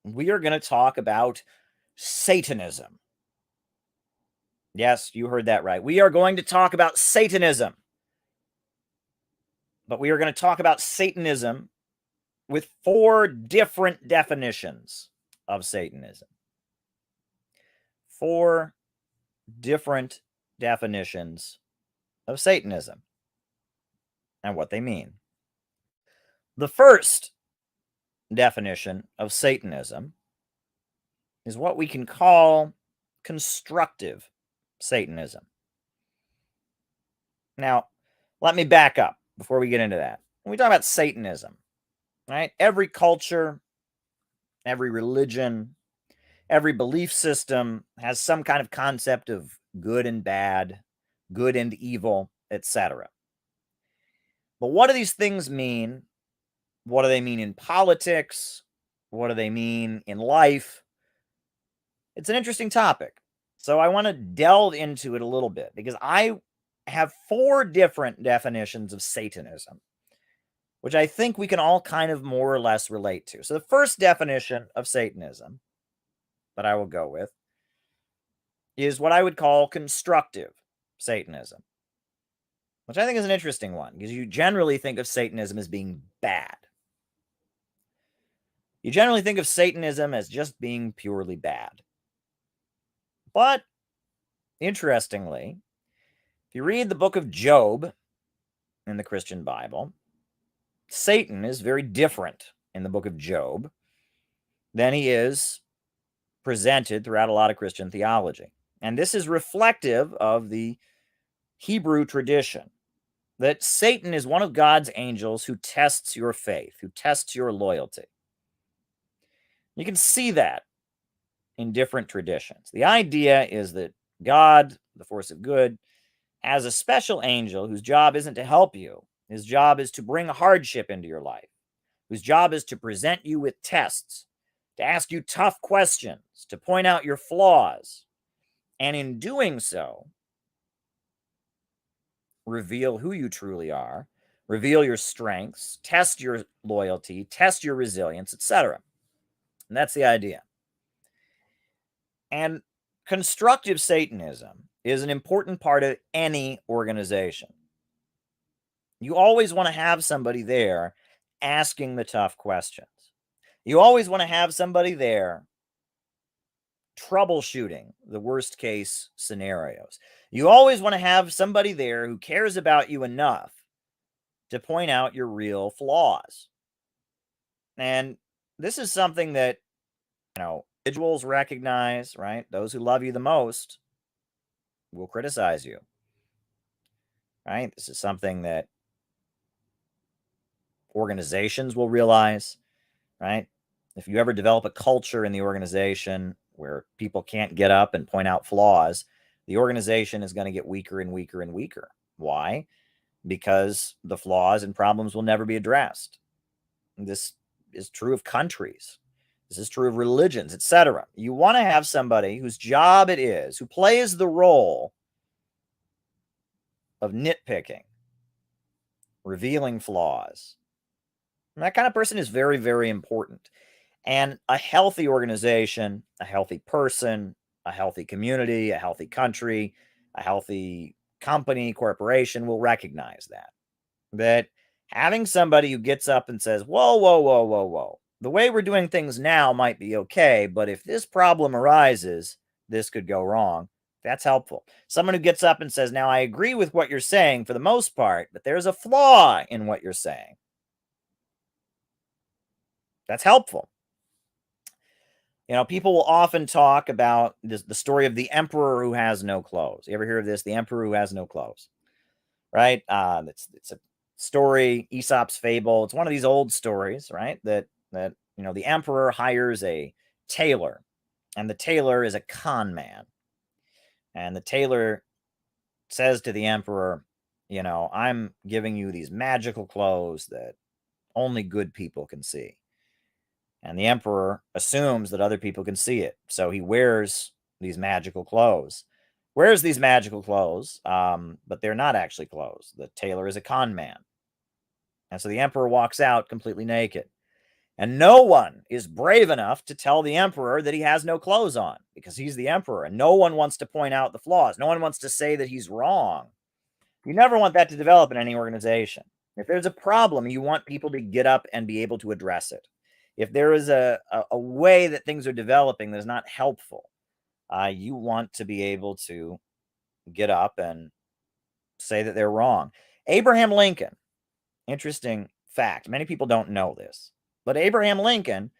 we are going to talk about Satanism. Yes, you heard that right. We are going to talk about Satanism. But we are going to talk about Satanism with 4 different definitions of Satanism. 4 different definitions of Satanism and what they mean. The first definition of Satanism is what we can call constructive Satanism. Now, let me back up before we get into that. When we talk about Satanism, right? Every culture, every religion, every belief system has some kind of concept of good and bad, good and evil, etc. But what do these things mean? What do they mean in politics? What do they mean in life? It's an interesting topic. So I want to delve into it a little bit because I have 4 different definitions of Satanism, which I think we can all kind of more or less relate to. So the first definition of Satanism that I will go with is what I would call constructive Satanism, which I think is an interesting one because you generally think of Satanism as being bad. You generally think of Satanism as just being purely bad. But interestingly, if you read the book of Job in the Christian Bible, Satan is very different in the book of Job than he is presented throughout a lot of Christian theology. And this is reflective of the Hebrew tradition that Satan is one of God's angels who tests your faith, who tests your loyalty. You can see that in different traditions. The idea is that God, the force of good, has a special angel whose job isn't to help you. His job is to bring hardship into your life, whose job is to present you with tests, to ask you tough questions, to point out your flaws, and in doing so, reveal who you truly are, reveal your strengths, test your loyalty, test your resilience, etc. And that's the idea. And constructive Satanism is an important part of any organization. You always want to have somebody there asking the tough questions. You always want to have somebody there troubleshooting the worst case scenarios. You always want to have somebody there who cares about you enough to point out your real flaws. And this is something that, individuals recognize, right? Those who love you the most will criticize you, right? This is something that organizations will realize, right? If you ever develop a culture in the organization where people can't get up and point out flaws, the organization is going to get weaker and weaker and weaker. Why? Because the flaws and problems will never be addressed. This is true of countries. This is true of religions, etc. You want to have somebody whose job it is, who plays the role of nitpicking, revealing flaws. And that kind of person is very, very important. And a healthy organization, a healthy person, a healthy community, a healthy country, a healthy company, corporation will recognize that having somebody who gets up and says, whoa, whoa, whoa, whoa, whoa, the way we're doing things now might be okay, but if this problem arises, this could go wrong. That's helpful. Someone who gets up and says, now I agree with what you're saying for the most part, but there's a flaw in what you're saying. That's helpful. People will often talk about the story of the emperor who has no clothes. You ever hear of this? The emperor who has no clothes, right? It's a story, Aesop's fable. It's one of these old stories, right? That the emperor hires a tailor, and the tailor is a con man. And the tailor says to the emperor, I'm giving you these magical clothes that only good people can see. And the emperor assumes that other people can see it. So he wears these magical clothes. But they're not actually clothes. The tailor is a con man. And so the emperor walks out completely naked. And no one is brave enough to tell the emperor that he has no clothes on, because he's the emperor, and no one wants to point out the flaws. No one wants to say that he's wrong. You never want that to develop in any organization. If there's a problem, you want people to get up and be able to address it. If there is a way that things are developing that is not helpful, you want to be able to get up and say that they're wrong. Abraham Lincoln, interesting fact. Many people don't know this, but Abraham Lincoln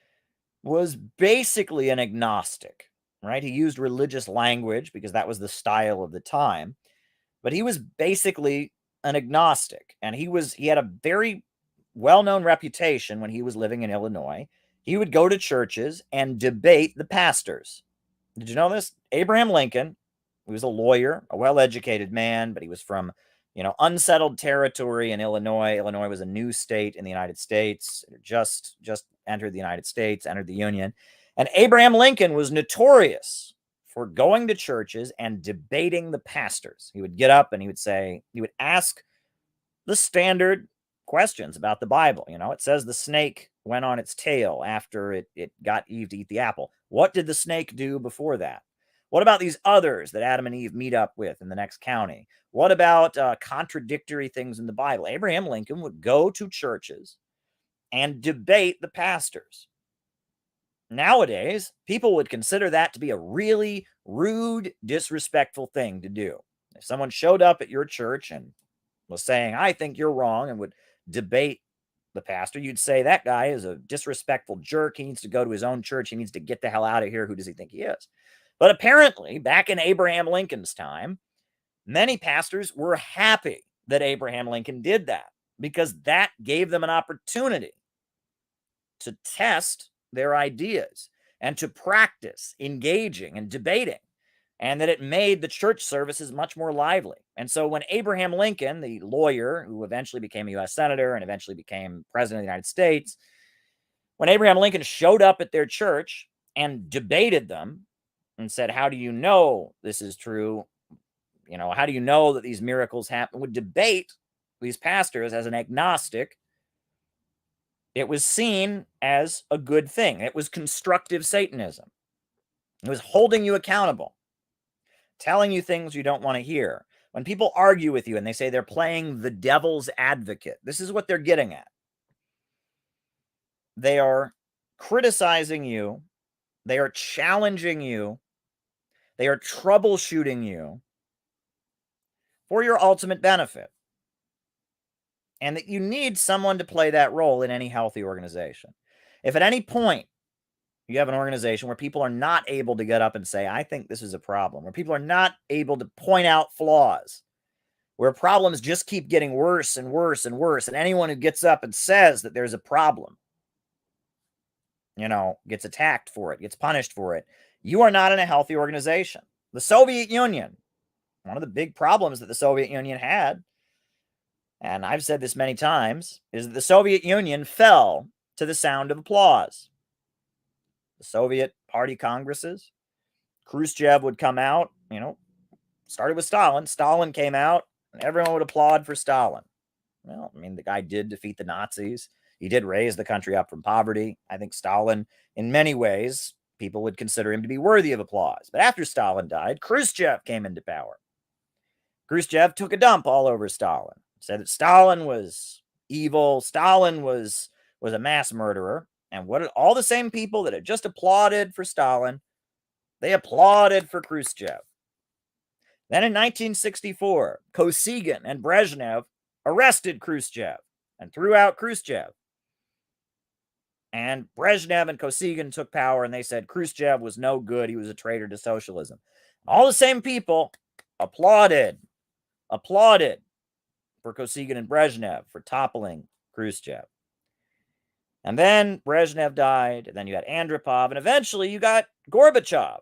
was basically an agnostic, right? He used religious language because that was the style of the time, but he was basically an agnostic, and he had a very well-known reputation when he was living in Illinois. He would go to churches and debate the pastors. Did you know this? Abraham Lincoln, he was a lawyer, a well-educated man, but he was from, unsettled territory in Illinois. Illinois was a new state in the United States. It just entered the United States, entered the Union. And Abraham Lincoln was notorious for going to churches and debating the pastors. He would get up and he would ask the standard questions about the Bible. It says the snake went on its tail after it got Eve to eat the apple. What did the snake do before that? What about these others that Adam and Eve meet up with in the next county? What about contradictory things in the Bible? Abraham Lincoln would go to churches and debate the pastors. Nowadays, people would consider that to be a really rude, disrespectful thing to do. If someone showed up at your church and was saying, I think you're wrong, and would debate the pastor, you'd say, that guy is a disrespectful jerk. He needs to go to his own church. He needs to get the hell out of here. Who does he think he is? But apparently, back in Abraham Lincoln's time, many pastors were happy that Abraham Lincoln did that, because that gave them an opportunity to test their ideas and to practice engaging and debating, and that it made the church services much more lively. And so when Abraham Lincoln, the lawyer who eventually became a U.S. senator and eventually became president of the United States, when Abraham Lincoln showed up at their church and debated them and said, how do you know this is true? How do you know that these miracles happen? Would debate these pastors as an agnostic. It was seen as a good thing. It was constructive Satanism. It was holding you accountable, telling you things you don't want to hear. When people argue with you and they say they're playing the devil's advocate, this is what they're getting at. They are criticizing you. They are challenging you. They are troubleshooting you for your ultimate benefit. And that you need someone to play that role in any healthy organization. If at any point you have an organization where people are not able to get up and say, I think this is a problem, where people are not able to point out flaws, where problems just keep getting worse and worse and worse, and anyone who gets up and says that there's a problem, gets attacked for it, gets punished for it, you are not in a healthy organization. The Soviet Union, one of the big problems that the Soviet Union had, and I've said this many times, is that the Soviet Union fell to the sound of applause. The Soviet party congresses, Khrushchev would come out, started with Stalin. Stalin came out, and everyone would applaud for Stalin. Well, the guy did defeat the Nazis. He did raise the country up from poverty. I think Stalin, in many ways, people would consider him to be worthy of applause. But after Stalin died, Khrushchev came into power. Khrushchev took a dump all over Stalin. Said that Stalin was evil. Stalin was a mass murderer. And what all the same people that had just applauded for Stalin, they applauded for Khrushchev. Then in 1964, Kosygin and Brezhnev arrested Khrushchev and threw out Khrushchev. And Brezhnev and Kosygin took power, and they said Khrushchev was no good. He was a traitor to socialism. All the same people applauded for Kosygin and Brezhnev for toppling Khrushchev. And then Brezhnev died, and then you had Andropov, and eventually you got Gorbachev.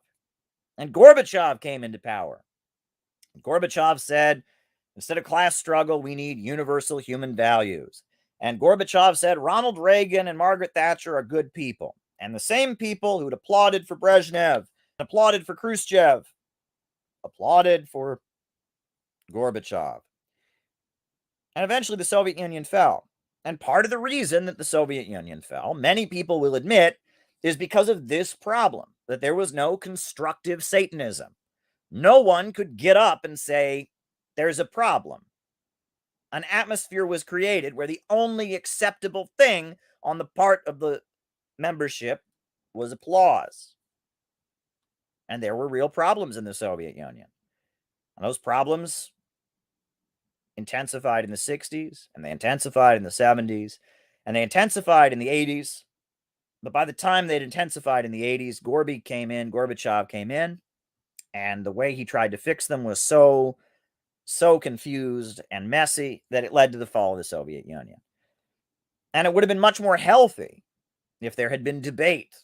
And Gorbachev came into power. Gorbachev said, instead of class struggle, we need universal human values. And Gorbachev said, Ronald Reagan and Margaret Thatcher are good people. And the same people who had applauded for Brezhnev, applauded for Khrushchev, applauded for Gorbachev. And eventually the Soviet Union fell. And part of the reason that the Soviet Union fell, many people will admit, is because of this problem, that there was no constructive Satanism. No one could get up and say, there's a problem. An atmosphere was created where the only acceptable thing on the part of the membership was applause. And there were real problems in the Soviet Union. And those problems intensified in the 60s, and they intensified in the 70s, and they intensified in the 80s. But by the time they'd intensified in the 80s, Gorbachev came in, and the way he tried to fix them was so confused and messy that it led to the fall of the Soviet Union. And it would have been much more healthy if there had been debate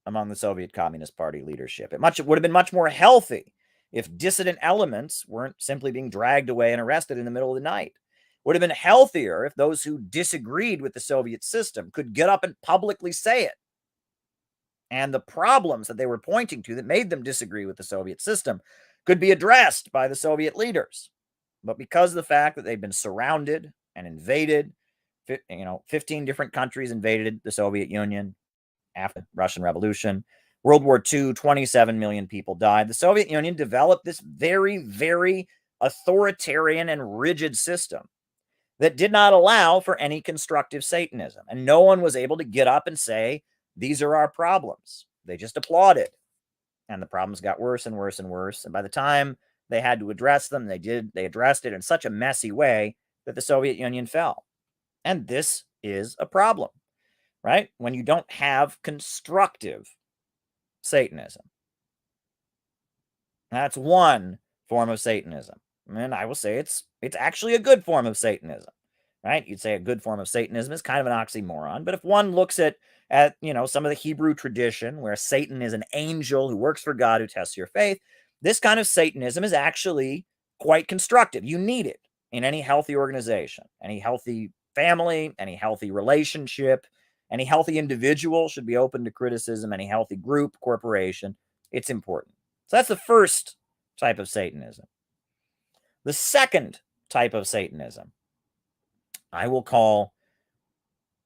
among the Soviet Communist Party leadership. It would have been much more healthy if dissident elements weren't simply being dragged away and arrested in the middle of the night. It would have been healthier if those who disagreed with the Soviet system could get up and publicly say it. And the problems that they were pointing to that made them disagree with the Soviet system could be addressed by the Soviet leaders. But because of the fact that they've been surrounded and invaded, 15 different countries invaded the Soviet Union after the Russian Revolution. World War II, 27 million people died. The Soviet Union developed this very, very authoritarian and rigid system that did not allow for any constructive Satanism. And no one was able to get up and say, these are our problems. They just applauded. And the problems got worse and worse and worse. And by the time they had to address them, they addressed it in such a messy way that the Soviet Union fell. And this is a problem, right? When you don't have constructive Satanism. That's one form of Satanism. And I will say it's actually a good form of Satanism, right? You'd say a good form of Satanism is kind of an oxymoron. But if one looks at some of the Hebrew tradition where Satan is an angel who works for God, who tests your faith, this kind of Satanism is actually quite constructive. You need it in any healthy organization, any healthy family, any healthy relationship, any healthy individual should be open to criticism, any healthy group, corporation. It's important. So that's the first type of Satanism. The second type of Satanism I will call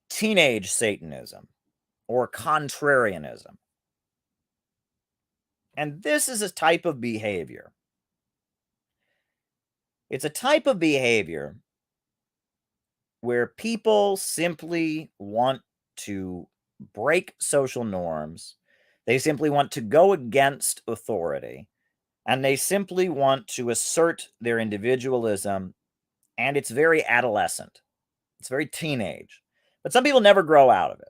teenage Satanism or Contrarianism. And this is a type of behavior. It's a type of behavior where people simply want to break social norms. They simply want to go against authority. And they simply want to assert their individualism. And it's very adolescent. It's very teenage. But some people never grow out of it.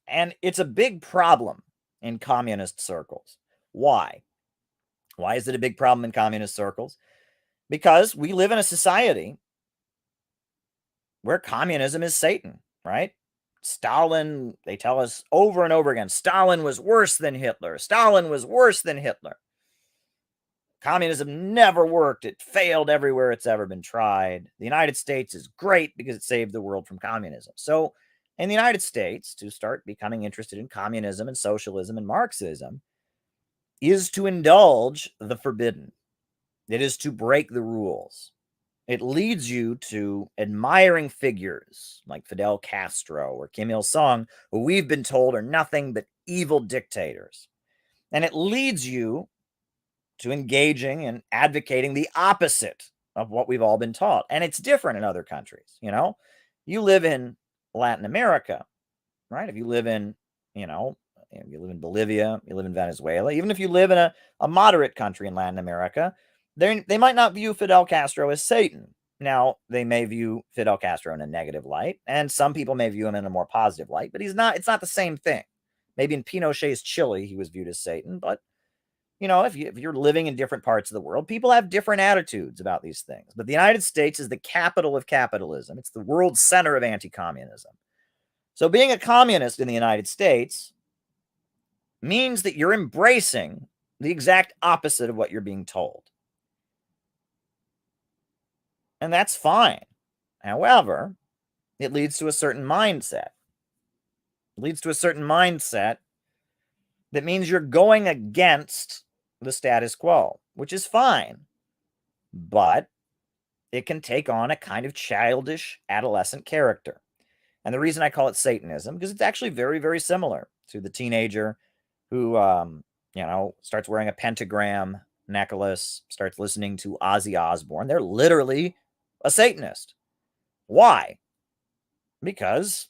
And it's a big problem in communist circles. Why? Why is it a big problem in communist circles? Because we live in a society where communism is Satan, right? Stalin, they tell us over and over again, Stalin was worse than Hitler. Stalin was worse than Hitler. Communism never worked. It failed everywhere it's ever been tried. The United States is great because it saved the world from communism. So in the United States, to start becoming interested in communism and socialism and Marxism is to indulge the forbidden. It is to break the rules. It leads you to admiring figures like Fidel Castro or Kim Il-sung, who we've been told are nothing but evil dictators. And it leads you to engaging and advocating the opposite of what we've all been taught. And it's different in other countries. You live in Latin America, right? If you live in, you live in Bolivia, you live in Venezuela, even if you live in a moderate country in Latin America, they might not view Fidel Castro as Satan. Now, they may view Fidel Castro in a negative light, and some people may view him in a more positive light, but it's not the same thing. Maybe in Pinochet's Chile, he was viewed as Satan, but if you're living in different parts of the world, people have different attitudes about these things. But the United States is the capital of capitalism. It's the world center of anti-communism. So being a communist in the United States means that you're embracing the exact opposite of what you're being told. And that's fine. However, it leads to a certain mindset. It leads to a certain mindset that means you're going against the status quo, which is fine. But it can take on a kind of childish adolescent character. And the reason I call it Satanism, because it's actually very, very similar to the teenager who, starts wearing a pentagram necklace, starts listening to Ozzy Osbourne. They're literally a Satanist. Why? Because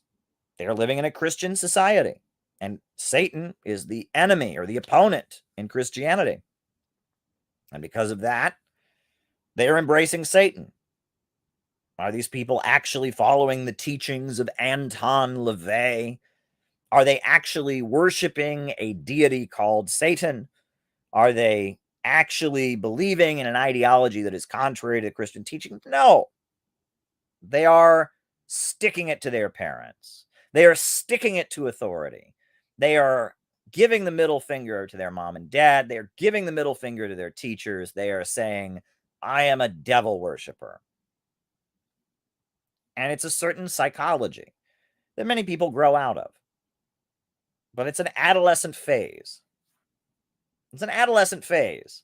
they're living in a Christian society. And Satan is the enemy or the opponent in Christianity. And because of that, they're embracing Satan. Are these people actually following the teachings of Anton LaVey? Are they actually worshiping a deity called Satan? Are they actually believing in an ideology that is contrary to Christian teaching? No. They are sticking it to their parents. They are sticking it to authority. They are giving the middle finger to their mom and dad. They are giving the middle finger to their teachers. They are saying, I am a devil worshiper. And it's a certain psychology that many people grow out of. But it's an adolescent phase. It's an adolescent phase.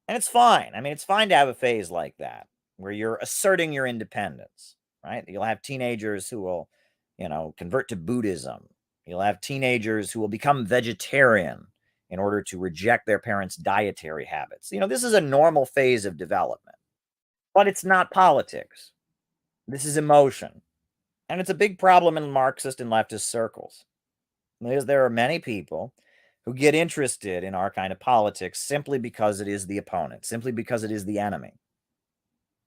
And it's fine. I mean, it's fine to have a phase like that where you're asserting your independence, right? You'll have teenagers who will, convert to Buddhism. You'll have teenagers who will become vegetarian in order to reject their parents' dietary habits. This is a normal phase of development. But it's not politics. This is emotion. And it's a big problem in Marxist and leftist circles. Because there are many people who get interested in our kind of politics simply because it is the opponent, simply because it is the enemy.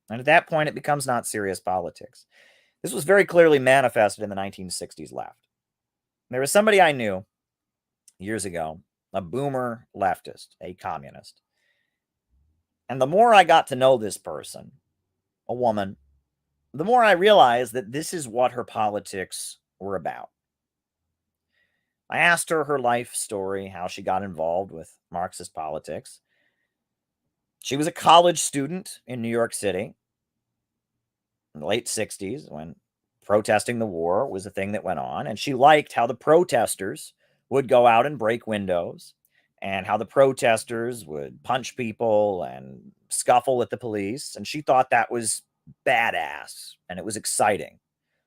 And at that point, it becomes not serious politics. This was very clearly manifested in the 1960s left. There was somebody I knew years ago, a boomer leftist, a communist. And the more I got to know this person, a woman, the more I realized that this is what her politics were about. I asked her life story, how she got involved with Marxist politics. She was a college student in New York City in the late 60s when protesting the war was a thing that went on. And she liked how the protesters would go out and break windows and how the protesters would punch people and scuffle with the police. And she thought that was badass and it was exciting.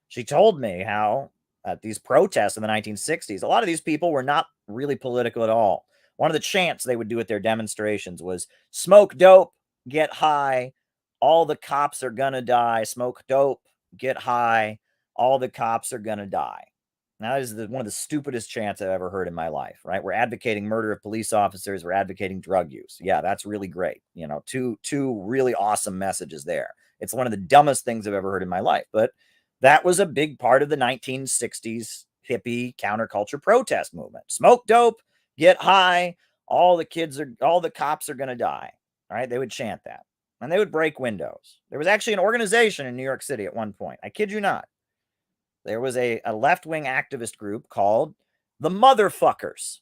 She told me how at these protests in the 1960s, a lot of these people were not really political at all. One of the chants they would do at their demonstrations was smoke dope, get high, all the cops are gonna die. Smoke dope, get high, all the cops are gonna die. Now, that is one of the stupidest chants I've ever heard in my life, right? We're advocating murder of police officers. We're advocating drug use. Yeah, that's really great. Two really awesome messages there. It's one of the dumbest things I've ever heard in my life, but that was a big part of the 1960s hippie counterculture protest movement. Smoke dope, get high, all the cops are going to die. All right. They would chant that and they would break windows. There was actually an organization in New York City at one point. I kid you not. There was a left-wing activist group called the Motherfuckers.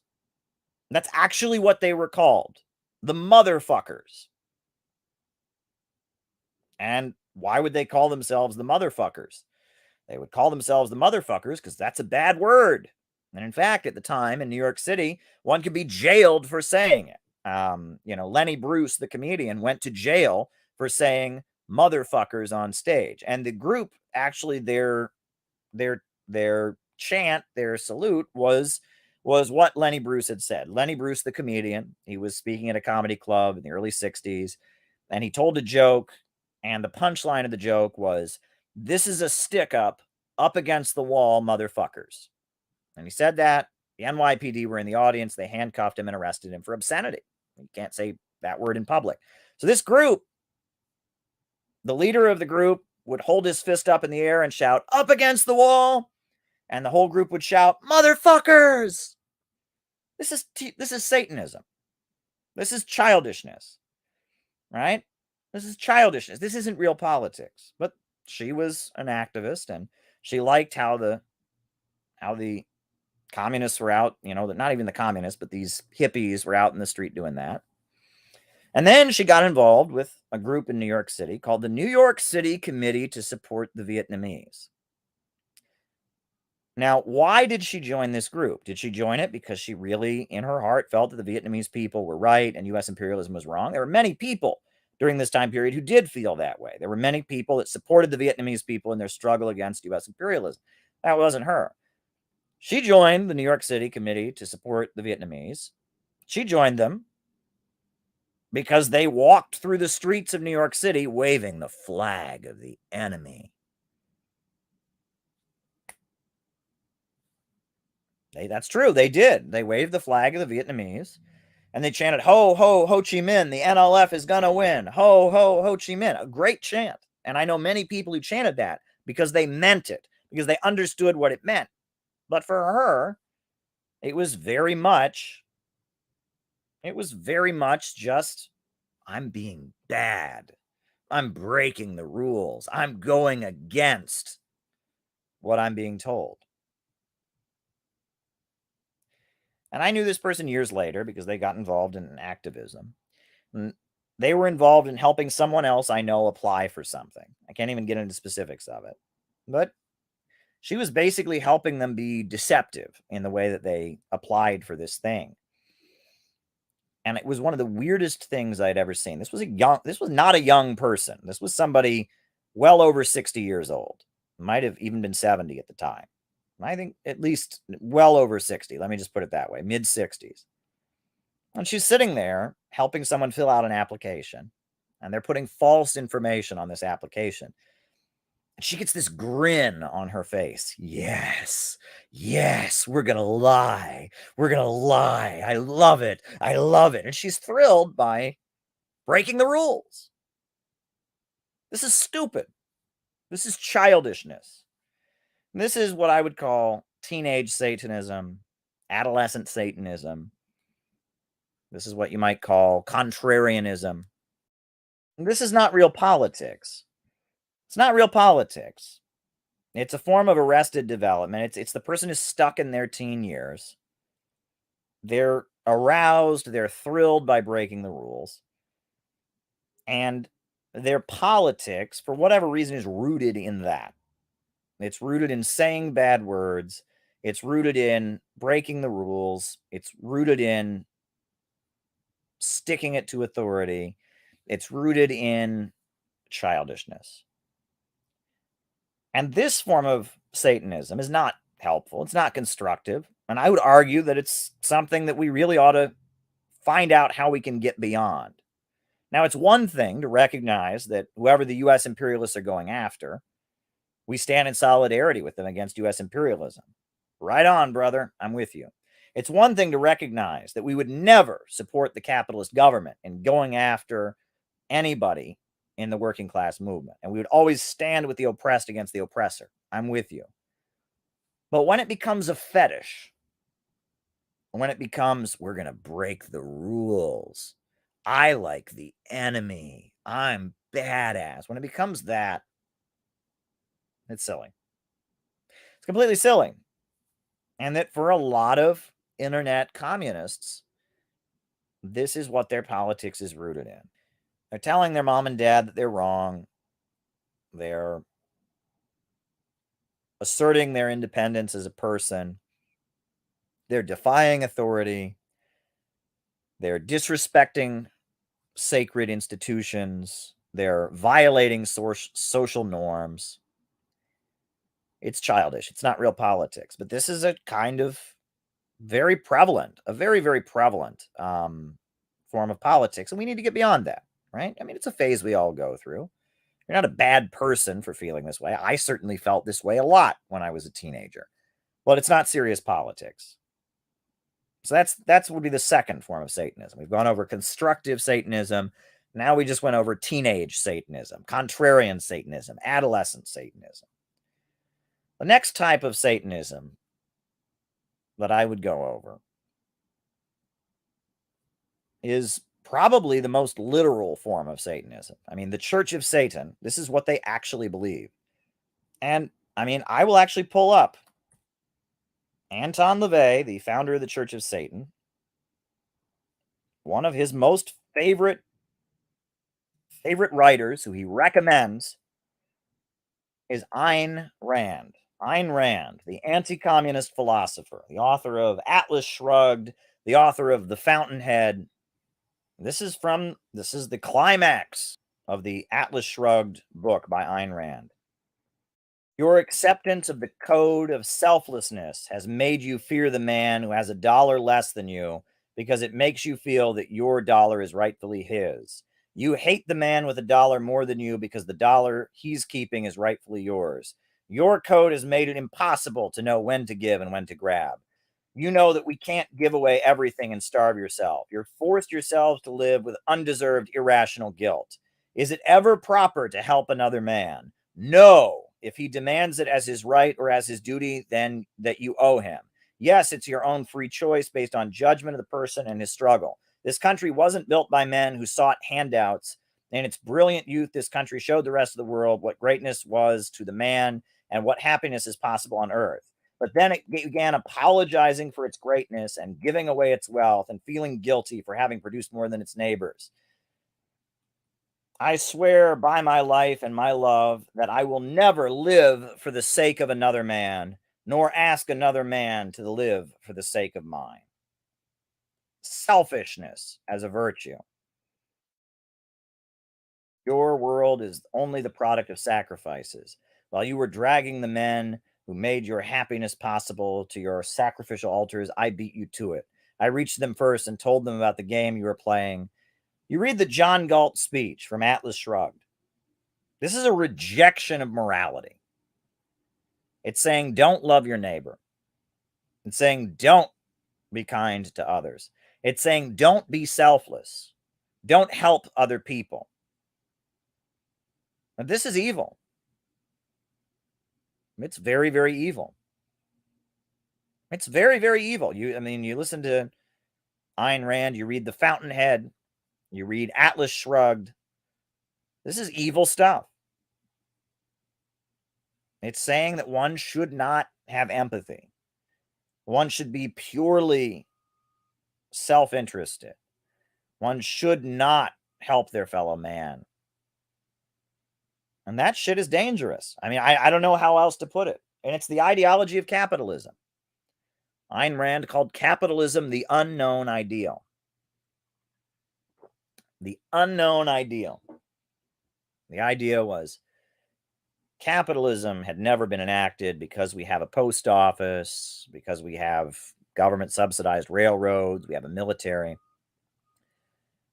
That's actually what they were called. The Motherfuckers. And why would they call themselves the Motherfuckers? They would call themselves the Motherfuckers because that's a bad word. And in fact, at the time in New York City, one could be jailed for saying it. Lenny Bruce, the comedian, went to jail for saying motherfuckers on stage. And the group, actually, their chant, their salute was what Lenny Bruce had said. Lenny Bruce, the comedian, he was speaking at a comedy club in the early 60s, and he told a joke, and the punchline of the joke was, "This is a stick up against the wall, motherfuckers." And he said that. The NYPD were in the audience. They handcuffed him and arrested him for obscenity. You can't say that word in public. So this group, the leader of the group would hold his fist up in the air and shout, "Up against the wall." And the whole group would shout, "Motherfuckers!" This is Satanism. This is childishness, right? This is childishness. This isn't real politics. But she was an activist, and she liked how the communists were out, not even the communists, but these hippies were out in the street doing that. And then she got involved with a group in New York City called the New York City Committee to Support the Vietnamese. Now, why did she join this group? Did she join it because she really, in her heart, felt that the Vietnamese people were right and U.S. imperialism was wrong? There were many people during this time period who did feel that way. There were many people that supported the Vietnamese people in their struggle against U.S. imperialism. That wasn't her. She joined the New York City Committee to support the Vietnamese. She joined them because they walked through the streets of New York City waving the flag of the enemy. That's true. They did. They waved the flag of the Vietnamese. And they chanted, ho, ho, Ho Chi Minh, the NLF is going to win. Ho, ho, Ho Chi Minh. A great chant. And I know many people who chanted that because they meant it, because they understood what it meant. But for her, it was very much just, I'm being bad. I'm breaking the rules. I'm going against what I'm being told. And I knew this person years later because they got involved in activism. And they were involved in helping someone else I know apply for something. I can't even get into specifics of it. But she was basically helping them be deceptive in the way that they applied for this thing. And it was one of the weirdest things I'd ever seen. This was not a young person. This was somebody well over 60 years old. Might have even been 70 at the time. I think at least well over 60. Let me just put it that way, mid 60s. And she's sitting there helping someone fill out an application, and they're putting false information on this application. And she gets this grin on her face. Yes, we're going to lie. We're going to lie. I love it. And she's thrilled by breaking the rules. This is stupid. This is childishness. This is what I would call teenage Satanism, adolescent Satanism. This is what you might call contrarianism. This is not real politics. It's not real politics. It's a form of arrested development. It's the person who's stuck in their teen years. They're aroused. They're thrilled by breaking the rules. And their politics, for whatever reason, is rooted in that. It's rooted in saying bad words. It's rooted in breaking the rules. It's rooted in sticking it to authority. It's rooted in childishness. And this form of Satanism is not helpful. It's not constructive. And I would argue that it's something that we really ought to find out how we can get beyond. Now, it's one thing to recognize that whoever the U.S. imperialists are going after, we stand in solidarity with them against U.S. imperialism. Right on, brother. I'm with you. It's one thing to recognize that we would never support the capitalist government in going after anybody in the working class movement. And we would always stand with the oppressed against the oppressor. I'm with you. But when it becomes a fetish, when it becomes, we're going to break the rules, I like the enemy, I'm badass, when it becomes that, it's silly. It's completely silly. And that for a lot of internet communists, this is what their politics is rooted in. They're telling their mom and dad that they're wrong. They're asserting their independence as a person. They're defying authority. They're disrespecting sacred institutions. They're violating social norms. It's childish. It's not real politics. But this is a kind of very prevalent, a very, very prevalent form of politics. And we need to get beyond that, right? I mean, it's a phase we all go through. You're not a bad person for feeling this way. I certainly felt this way a lot when I was a teenager. But it's not serious politics. So that's would be the second form of Satanism. We've gone over constructive Satanism. Now we just went over teenage Satanism, contrarian Satanism, adolescent Satanism. The next type of Satanism that I would go over is probably the most literal form of Satanism. I mean, the Church of Satan, this is what they actually believe. And I mean, I will actually pull up Anton LaVey, the founder of the Church of Satan. One of his most favorite writers who he recommends is Ayn Rand. Ayn Rand, the anti-communist philosopher, the author of Atlas Shrugged, the author of The Fountainhead, This is the climax of the Atlas Shrugged book by Ayn Rand. Your acceptance of the code of selflessness has made you fear the man who has a dollar less than you because it makes you feel that your dollar is rightfully his. You hate the man with a dollar more than you because the dollar he's keeping is rightfully yours. Your code has made it impossible to know when to give and when to grab. You know that we can't give away everything and starve yourself. You're forced yourselves to live with undeserved irrational guilt. Is it ever proper to help another man? No. If he demands it as his right or as his duty, then that you owe him. Yes, it's your own free choice based on judgment of the person and his struggle. This country wasn't built by men who sought handouts. In its brilliant youth, this country showed the rest of the world what greatness was to the man and what happiness is possible on earth. But then it began apologizing for its greatness and giving away its wealth and feeling guilty for having produced more than its neighbors. I swear by my life and my love that I will never live for the sake of another man, nor ask another man to live for the sake of mine. Selfishness as a virtue. Your world is only the product of sacrifices. While you were dragging the men who made your happiness possible to your sacrificial altars, I beat you to it. I reached them first and told them about the game you were playing. You read the John Galt speech from Atlas Shrugged. This is a rejection of morality. It's saying don't love your neighbor. It's saying don't be kind to others. It's saying don't be selfless. Don't help other people. Now, this is evil. It's very, very evil. It's very, very evil. You listen to Ayn Rand, you read The Fountainhead, you read Atlas Shrugged. This is evil stuff. It's saying that one should not have empathy. One should be purely self-interested. One should not help their fellow man. And that shit is dangerous. I don't know how else to put it. And it's the ideology of capitalism. Ayn Rand called capitalism the unknown ideal. The unknown ideal. The idea was capitalism had never been enacted because we have a post office, because we have government subsidized railroads, we have a military.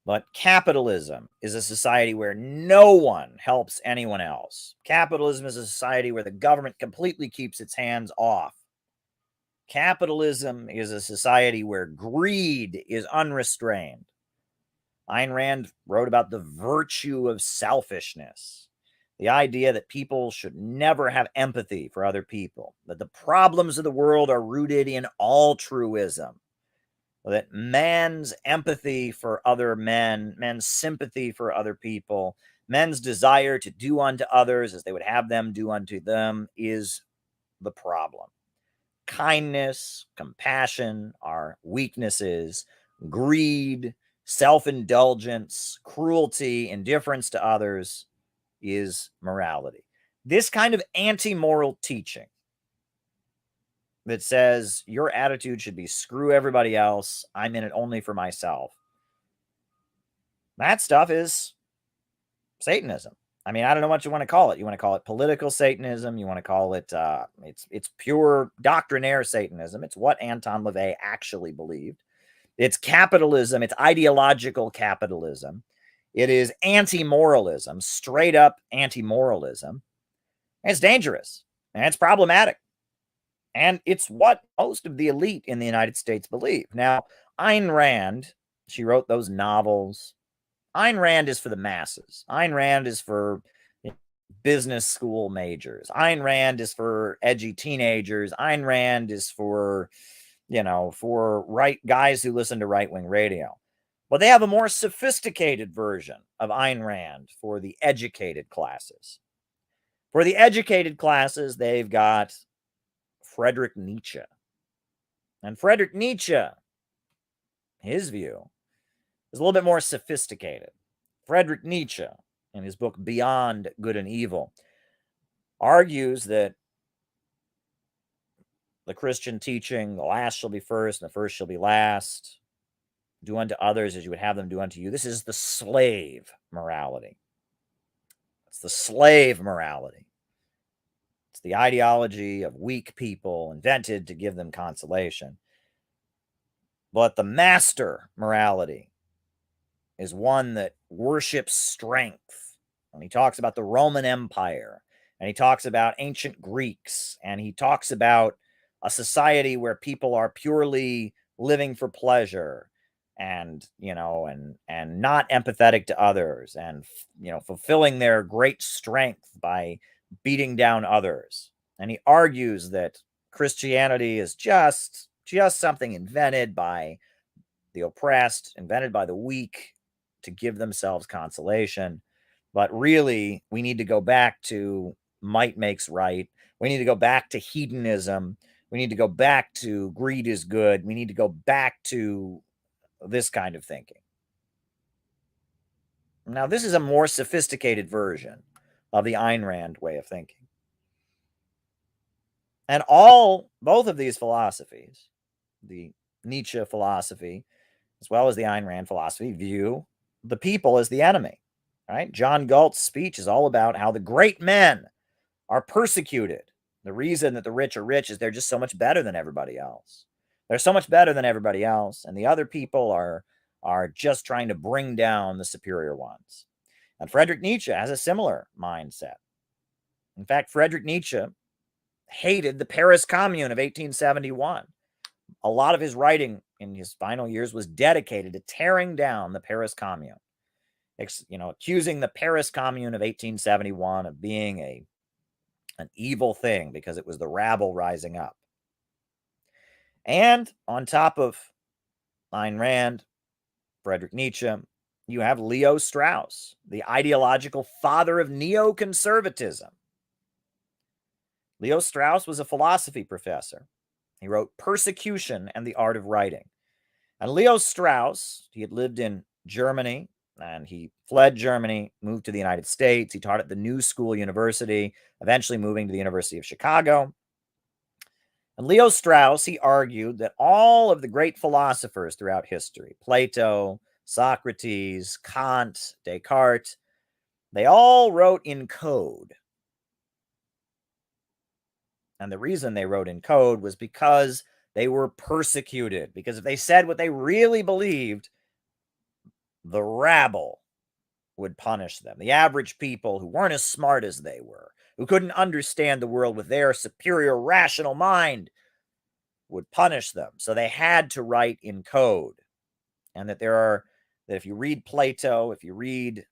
But capitalism is a society where no one helps anyone else. Capitalism is a society where the government completely keeps its hands off. Capitalism is a society where greed is unrestrained. Ayn Rand wrote about the virtue of selfishness, the idea that people should never have empathy for other people, that the problems of the world are rooted in altruism, that man's empathy for other men, men's sympathy for other people, men's desire to do unto others as they would have them do unto them is the problem. Kindness, compassion are weaknesses. Greed, self-indulgence, cruelty, indifference to others is morality. This kind of anti-moral teaching that says your attitude should be screw everybody else, I'm in it only for myself. That stuff is Satanism. I don't know what you want to call it. You want to call it political Satanism. You want to call it, it's pure doctrinaire Satanism. It's what Anton LaVey actually believed. It's capitalism. It's ideological capitalism. It is anti-moralism, straight up anti-moralism. And it's dangerous and it's problematic. And it's what most of the elite in the United States believe. Now, Ayn Rand, she wrote those novels. Ayn Rand is for the masses. Ayn Rand is for business school majors. Ayn Rand is for edgy teenagers. Ayn Rand is for, for right guys who listen to right-wing radio. But they have a more sophisticated version of Ayn Rand for the educated classes. For the educated classes, they've got Friedrich Nietzsche. And Friedrich Nietzsche, his view, is a little bit more sophisticated. Friedrich Nietzsche, in his book Beyond Good and Evil, argues that the Christian teaching, the last shall be first and the first shall be last, do unto others as you would have them do unto you. This is the slave morality. It's the slave morality. It's the ideology of weak people invented to give them consolation. But the master morality is one that worships strength. And he talks about the Roman Empire, and he talks about ancient Greeks, and he talks about a society where people are purely living for pleasure and, and not empathetic to others, and, fulfilling their great strength by beating down others. And he argues that Christianity is just something invented by the oppressed, invented by the weak to give themselves consolation. But really, we need to go back to might makes right. We need to go back to hedonism. We need to go back to greed is good. We need to go back to this kind of thinking. Now, this is a more sophisticated version of the Ayn Rand way of thinking. And both of these philosophies, the Nietzsche philosophy as well as the Ayn Rand philosophy, view the people as the enemy. Right? John Galt's speech is all about how the great men are persecuted. The reason that the rich are rich is they're just so much better than everybody else. They're so much better than everybody else, and the other people are just trying to bring down the superior ones. And Friedrich Nietzsche has a similar mindset. In fact, Friedrich Nietzsche hated the Paris Commune of 1871. A lot of his writing in his final years was dedicated to tearing down the Paris Commune, accusing the Paris Commune of 1871 of being an evil thing because it was the rabble rising up. And on top of Ayn Rand, Friedrich Nietzsche, you have Leo Strauss, the ideological father of neoconservatism. Leo Strauss was a philosophy professor. He wrote Persecution and the Art of Writing. And Leo Strauss, he had lived in Germany, and he fled Germany, moved to the United States. He taught at the New School University, eventually moving to the University of Chicago. And Leo Strauss, he argued that all of the great philosophers throughout history, Plato, Socrates, Kant, Descartes, they all wrote in code. And the reason they wrote in code was because they were persecuted. Because if they said what they really believed, the rabble would punish them. The average people who weren't as smart as they were, who couldn't understand the world with their superior rational mind, would punish them. So they had to write in code. And that if you read Plato, if you read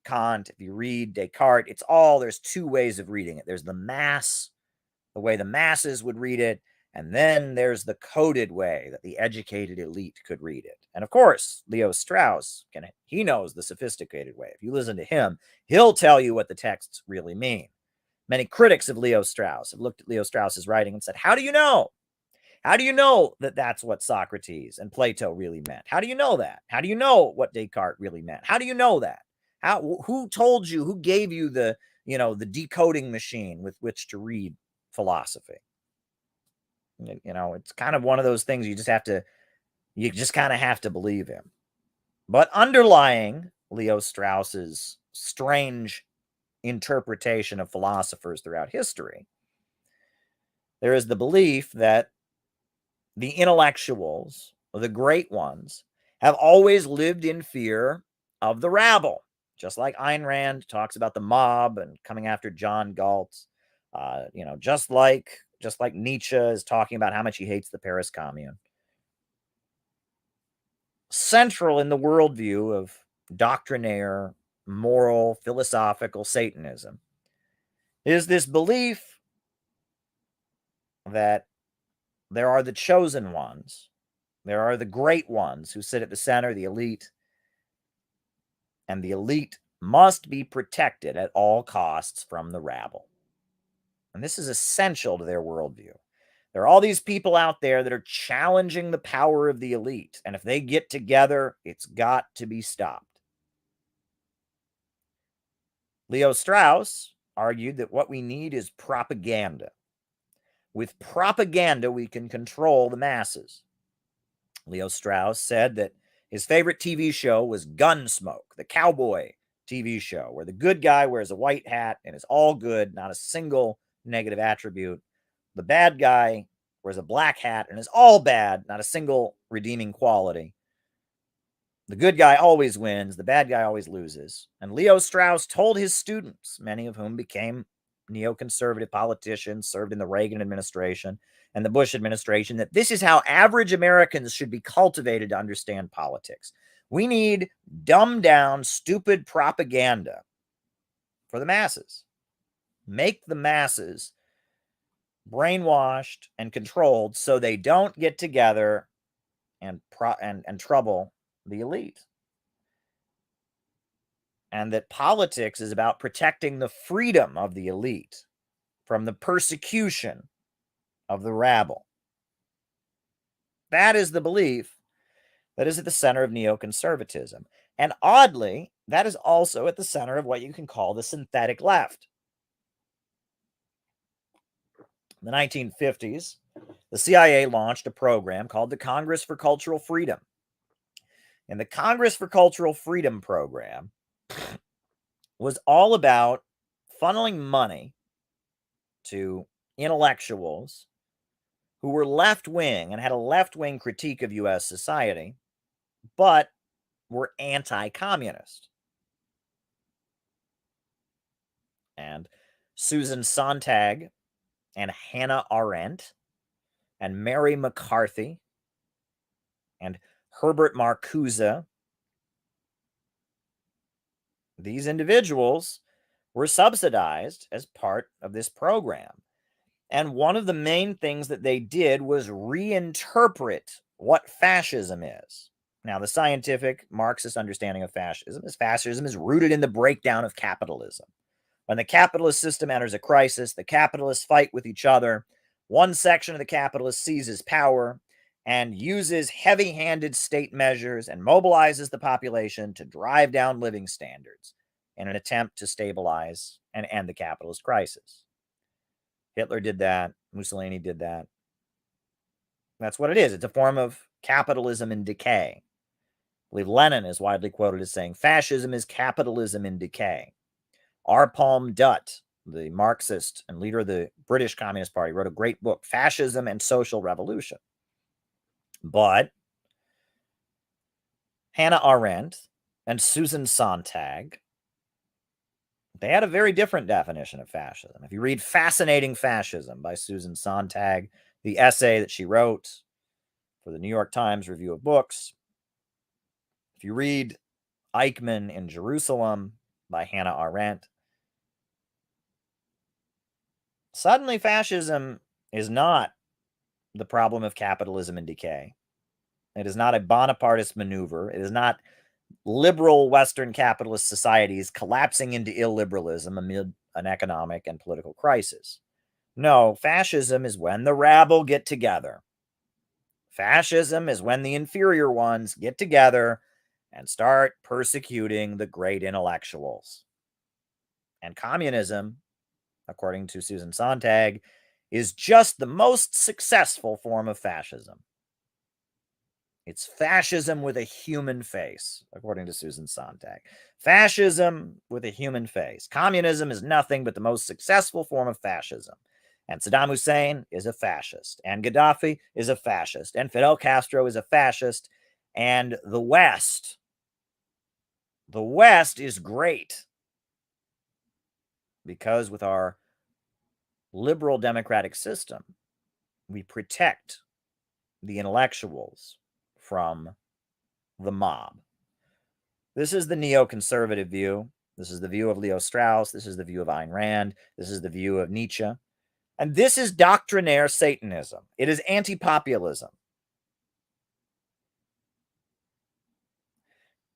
Kant, if you read Descartes, there's two ways of reading it. There's the way the masses would read it, and then there's the coded way that the educated elite could read it. And of course, Leo Strauss, he knows the sophisticated way. If you listen to him, he'll tell you what the texts really mean. Many critics of Leo Strauss have looked at Leo Strauss's writing and said, how do you know? How do you know that that's what Socrates and Plato really meant? How do you know that? How do you know what Descartes really meant? How do you know that? Who told you? Who gave you the decoding machine with which to read philosophy? It's kind of one of those things you just kind of have to believe in. But underlying Leo Strauss's strange interpretation of philosophers throughout history, there is the belief that the intellectuals, the great ones, have always lived in fear of the rabble. Just like Ayn Rand talks about the mob and coming after John Galt, just like Nietzsche is talking about how much he hates the Paris Commune. Central in the worldview of doctrinaire, moral, philosophical Satanism is this belief that there are the chosen ones, there are the great ones who sit at the center, the elite, and the elite must be protected at all costs from the rabble. And this is essential to their worldview. There are all these people out there that are challenging the power of the elite. And if they get together, it's got to be stopped. Leo Strauss argued that what we need is propaganda. With propaganda, we can control the masses. Leo Strauss said that his favorite TV show was Gunsmoke, the cowboy TV show, where the good guy wears a white hat and is all good, not a single negative attribute. The bad guy wears a black hat and is all bad, not a single redeeming quality. The good guy always wins, the bad guy always loses. And Leo Strauss told his students, many of whom became neoconservative politicians, served in the Reagan administration and the Bush administration, that this is how average Americans should be cultivated to understand politics. We need dumbed down, stupid propaganda for the masses. Make the masses brainwashed and controlled so they don't get together and trouble the elite. And that politics is about protecting the freedom of the elite from the persecution of the rabble. That is the belief that is at the center of neoconservatism. And oddly, that is also at the center of what you can call the synthetic left. In the 1950s, the CIA launched a program called the Congress for Cultural Freedom. And the Congress for Cultural Freedom program was all about funneling money to intellectuals who were left-wing and had a left-wing critique of U.S. society, but were anti-communist. And Susan Sontag and Hannah Arendt and Mary McCarthy and Herbert Marcuse, these individuals were subsidized as part of this program. And one of the main things that they did was reinterpret what fascism is. Now, the scientific Marxist understanding of fascism is rooted in the breakdown of capitalism. When the capitalist system enters a crisis, the capitalists fight with each other. One section of the capitalists seizes power and uses heavy-handed state measures and mobilizes the population to drive down living standards in an attempt to stabilize and end the capitalist crisis. Hitler did that. Mussolini did that. That's what it is. It's a form of capitalism in decay. I believe Lenin is widely quoted as saying, fascism is capitalism in decay. R. Palm Dutt, the Marxist and leader of the British Communist Party, wrote a great book, Fascism and Social Revolution. But Hannah Arendt and Susan Sontag, they had a very different definition of fascism. If you read Fascinating Fascism by Susan Sontag, the essay that she wrote for the New York Times Review of Books, if you read Eichmann in Jerusalem by Hannah Arendt, suddenly fascism is not the problem of capitalism in decay. It is not a Bonapartist maneuver. It is not liberal Western capitalist societies collapsing into illiberalism amid an economic and political crisis. No, fascism is when the rabble get together. Fascism is when the inferior ones get together and start persecuting the great intellectuals. And communism, according to Susan Sontag, is just the most successful form of fascism. It's fascism with a human face, according to Susan Sontag. Fascism with a human face. Communism is nothing but the most successful form of fascism. And Saddam Hussein is a fascist. And Gaddafi is a fascist. And Fidel Castro is a fascist. And the West is great. Because with our liberal democratic system, we protect the intellectuals from the mob. This is the neoconservative view. This is the view of Leo Strauss. This is the view of Ayn Rand. This is the view of Nietzsche. And this is doctrinaire Satanism. It is anti-populism.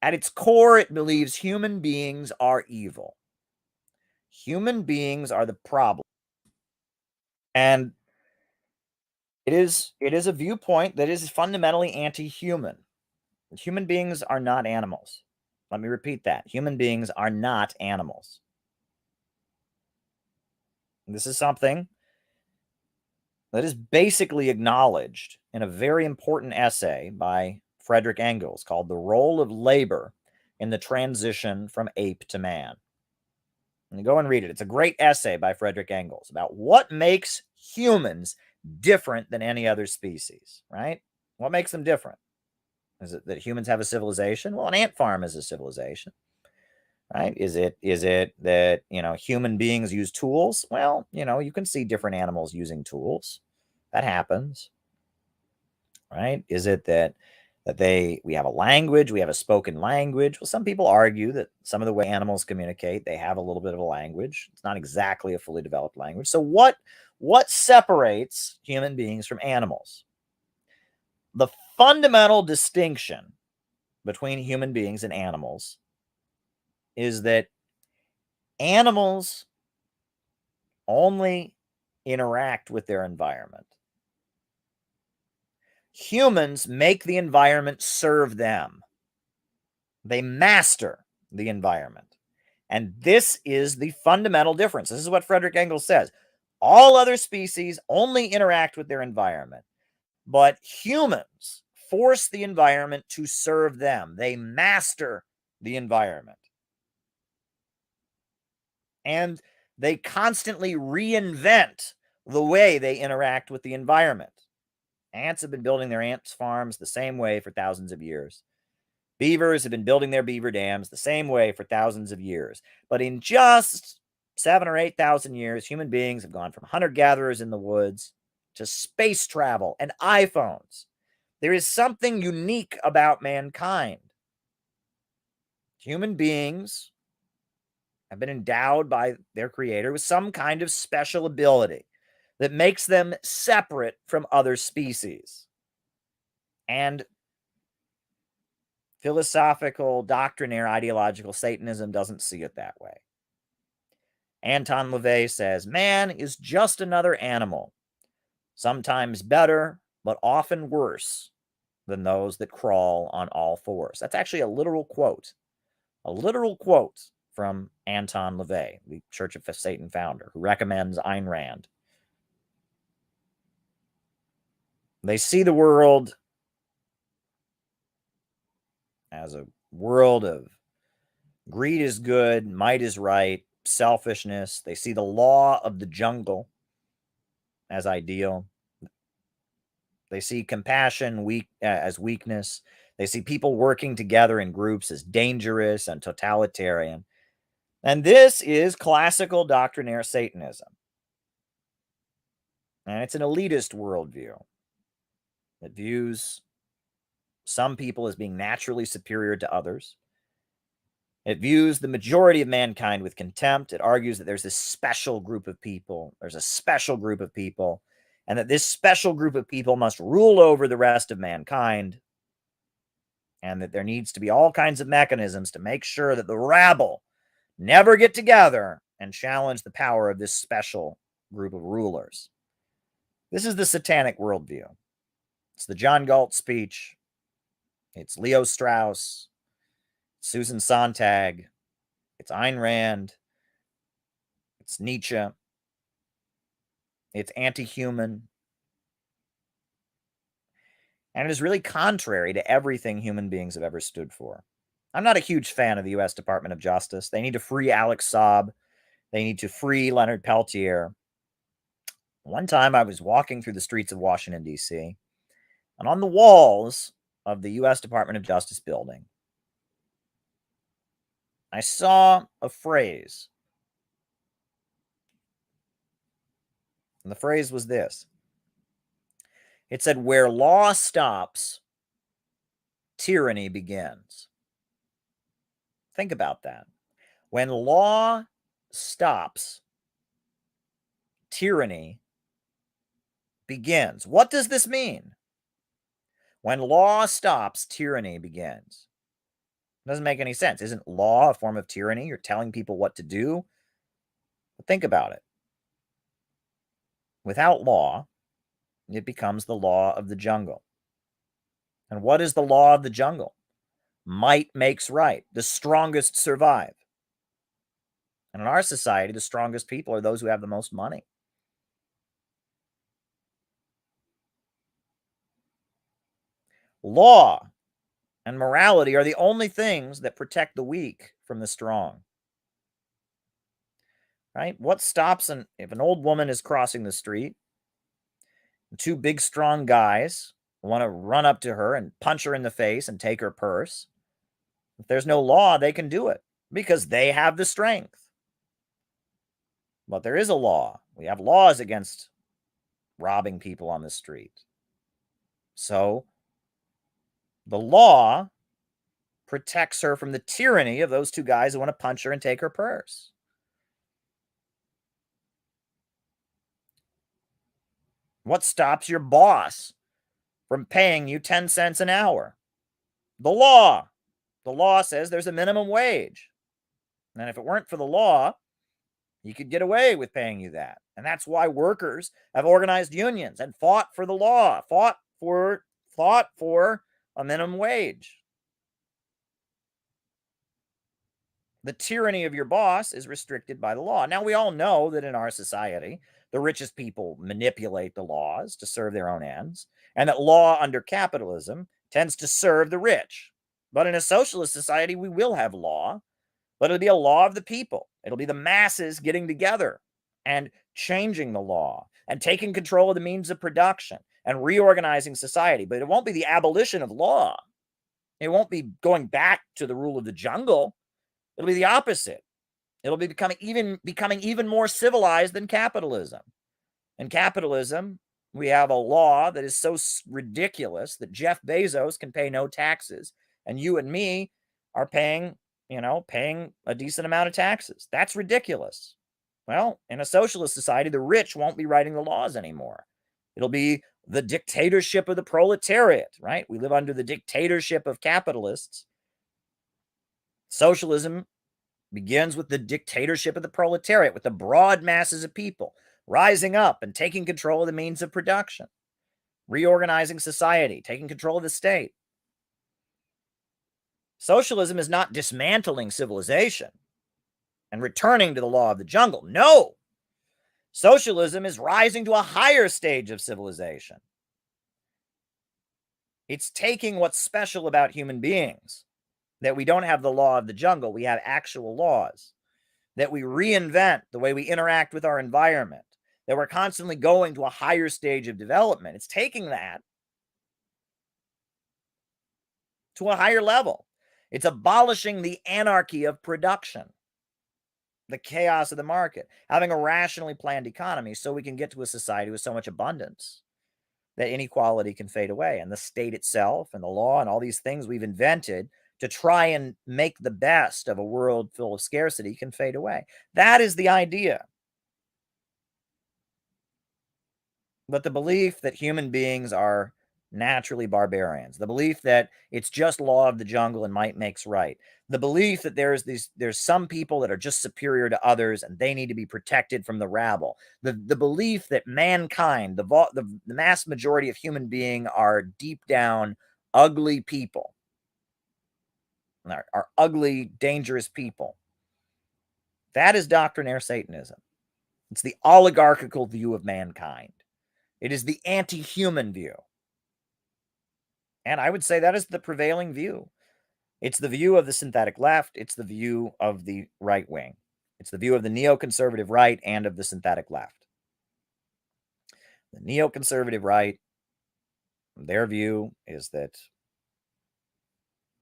At its core, it believes human beings are evil. Human beings are the problem. And it is a viewpoint that is fundamentally anti-human. Human beings are not animals. Let me repeat that. Human beings are not animals. This is something that is basically acknowledged in a very important essay by Friedrich Engels called The Role of Labor in the Transition from Ape to Man. And go and read it. It's a great essay by Friedrich Engels about what makes humans different than any other species, right? What makes them different? Is it that humans have a civilization? Well, an ant farm is a civilization, right? Is it that, human beings use tools? Well, you can see different animals using tools. That happens, right? Is it that we have a language, we have a spoken language? Well, some people argue that some of the way animals communicate, they have a little bit of a language. It's not exactly a fully developed language. So what separates human beings from animals? The fundamental distinction between human beings and animals is that animals only interact with their environment. Humans make the environment serve them. They master the environment. And this is the fundamental difference. This is what Friedrich Engels says. All other species only interact with their environment, but humans force the environment to serve them. They master the environment. And they constantly reinvent the way they interact with the environment. Ants have been building their ant farms the same way for thousands of years. Beavers have been building their beaver dams the same way for thousands of years. But in just 7,000 or 8,000 years, human beings have gone from hunter-gatherers in the woods to space travel and iPhones. There is something unique about mankind. Human beings have been endowed by their creator with some kind of special ability that makes them separate from other species. And philosophical, doctrinaire, ideological Satanism doesn't see it that way. Anton LaVey says, man is just another animal, sometimes better, but often worse than those that crawl on all fours. That's actually a literal quote from Anton LaVey, the Church of Satan founder, who recommends Ayn Rand. They see the world as a world of greed is good, might is right, selfishness. They see the law of the jungle as ideal. They see compassion as weakness. They see people working together in groups as dangerous and totalitarian. And this is classical doctrinaire Satanism. And it's an elitist worldview that views some people as being naturally superior to others. It views the majority of mankind with contempt. It argues that there's this special group of people. There's a special group of people, and that this special group of people must rule over the rest of mankind, and that there needs to be all kinds of mechanisms to make sure that the rabble never get together and challenge the power of this special group of rulers. This is the satanic worldview. It's the John Galt speech. It's Leo Strauss. Susan Sontag. It's Ayn Rand. It's Nietzsche. It's anti-human. And it is really contrary to everything human beings have ever stood for. I'm not a huge fan of the U.S. Department of Justice. They need to free Alex Saab. They need to free Leonard Peltier. One time I was walking through the streets of Washington, D.C., and on the walls of the U.S. Department of Justice building, I saw a phrase. And the phrase was this. It said, where law stops, tyranny begins. Think about that. When law stops, tyranny begins. What does this mean? When law stops, tyranny begins. It doesn't make any sense. Isn't law a form of tyranny? You're telling people what to do. But think about it. Without law, it becomes the law of the jungle. And what is the law of the jungle? Might makes right. The strongest survive. And in our society, the strongest people are those who have the most money. Law and morality are the only things that protect the weak from the strong. Right? What stops if an old woman is crossing the street, two big strong guys want to run up to her and punch her in the face and take her purse? If there's no law, they can do it because they have the strength. But there is a law. We have laws against robbing people on the street. So the law protects her from the tyranny of those two guys who want to punch her and take her purse. What stops your boss from paying you 10 cents an hour? The law. The law says there's a minimum wage. And if it weren't for the law, you could get away with paying you that. And that's why workers have organized unions and fought for the law, fought for a minimum wage. The tyranny of your boss is restricted by the law. Now, we all know that in our society, the richest people manipulate the laws to serve their own ends, and that law under capitalism tends to serve the rich. But in a socialist society, we will have law, but it'll be a law of the people. It'll be the masses getting together and changing the law and taking control of the means of production and reorganizing society. But it won't be the abolition of law. It won't be going back to the rule of the jungle. It'll be the opposite. It'll be becoming even more civilized than capitalism. In capitalism, we have a law that is so ridiculous that Jeff Bezos can pay no taxes, and you and me are paying a decent amount of taxes. That's ridiculous. Well, in a socialist society, the rich won't be writing the laws anymore. It'll be the dictatorship of the proletariat, right? We live under the dictatorship of capitalists. Socialism begins with the dictatorship of the proletariat, with the broad masses of people rising up and taking control of the means of production, reorganizing society, taking control of the state. Socialism is not dismantling civilization and returning to the law of the jungle. No. Socialism is rising to a higher stage of civilization. It's taking what's special about human beings, that we don't have the law of the jungle, we have actual laws, that we reinvent the way we interact with our environment, that we're constantly going to a higher stage of development. It's taking that to a higher level. It's abolishing the anarchy of production, the chaos of the market, having a rationally planned economy so we can get to a society with so much abundance that inequality can fade away, and the state itself and the law and all these things we've invented to try and make the best of a world full of scarcity can fade away. That is the idea. But the belief that human beings are naturally barbarians, the belief that it's just law of the jungle and might makes right, the belief that there's some people that are just superior to others and they need to be protected from the rabble, the belief that mankind, the mass majority of human beings are deep down ugly people, are ugly, dangerous people. That is doctrinaire Satanism. It's the oligarchical view of mankind. It is the anti-human view. And I would say that is the prevailing view. It's the view of the synthetic left. It's the view of the right wing. It's the view of the neoconservative right and of the synthetic left. The neoconservative right, their view is that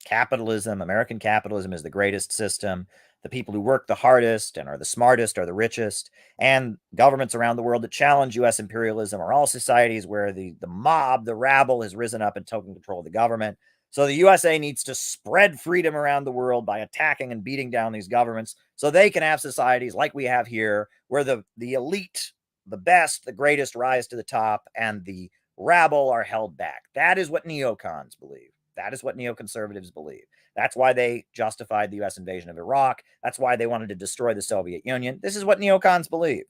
capitalism, American capitalism, is the greatest system. The people who work the hardest and are the smartest are the richest. And governments around the world that challenge U.S. imperialism are all societies where the mob, the rabble, has risen up and taken control of the government. So the USA needs to spread freedom around the world by attacking and beating down these governments so they can have societies like we have here, where the elite, the best, the greatest rise to the top, and the rabble are held back. That is what neocons believe. That is what neoconservatives believe. That's why they justified the U.S. invasion of Iraq. That's why they wanted to destroy the Soviet Union. This is what neocons believe.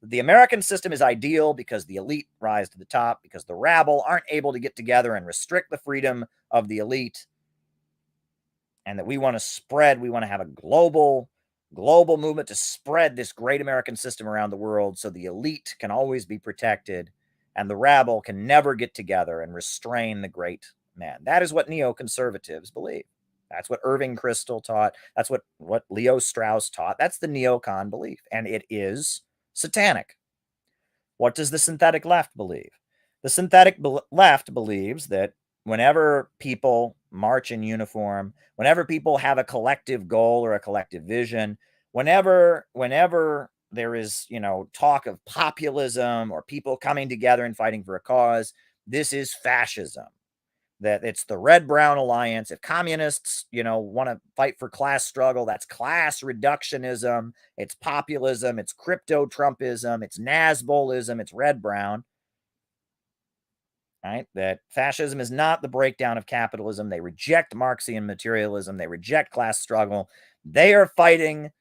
The American system is ideal because the elite rise to the top, because the rabble aren't able to get together and restrict the freedom of the elite, and that we want to have a global movement to spread this great American system around the world so the elite can always be protected and the rabble can never get together and restrain the great man. That is what neoconservatives believe. That's what Irving Kristol taught. That's what Leo Strauss taught. That's the neocon belief, and it is satanic. What does the synthetic left believe? The synthetic left believes that whenever people march in uniform, whenever people have a collective goal or a collective vision, whenever there is, talk of populism or people coming together and fighting for a cause, this is fascism. That it's the red-brown alliance. If communists, want to fight for class struggle, that's class reductionism. It's populism. It's crypto-Trumpism. It's Nazbolism. It's red-brown. Right? That fascism is not the breakdown of capitalism. They reject Marxian materialism. They reject class struggle. They are fighting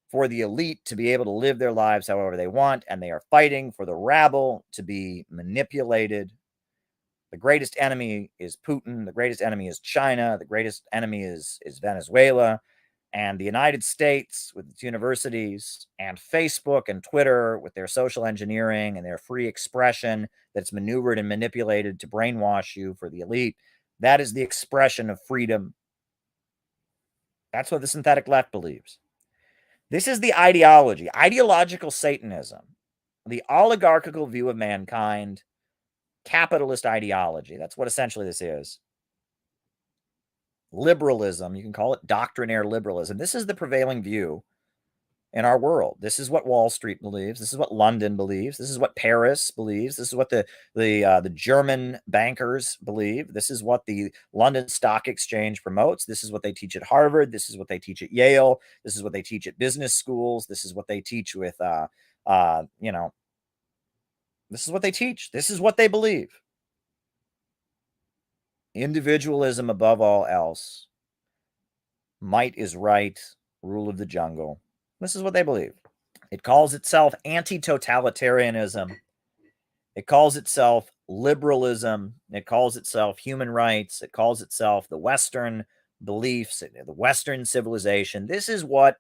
for the elite to be able to live their lives however they want, and they are fighting for the rabble to be manipulated. The greatest enemy is Putin. The greatest enemy is China. The greatest enemy is Venezuela. And the United States with its universities, and Facebook and Twitter with their social engineering and their free expression that's maneuvered and manipulated to brainwash you for the elite. That is the expression of freedom. That's what the synthetic left believes. This is the ideology, ideological Satanism, the oligarchical view of mankind, capitalist ideology. That's what essentially this is. Liberalism, you can call it doctrinaire liberalism. This is the prevailing view in our world. This is what Wall Street believes. This is what London believes. This is what Paris believes. This is what the German bankers believe. This is what the London Stock Exchange promotes. This is what they teach at Harvard. This is what they teach at Yale. This is what they teach at business schools. This is what they teach with, this is what they teach. This is what they believe. Individualism above all else. Might is right. Rule of the jungle. This is what they believe. It calls itself anti-totalitarianism. It calls itself liberalism. It calls itself human rights. It calls itself the Western beliefs, the Western civilization. This is what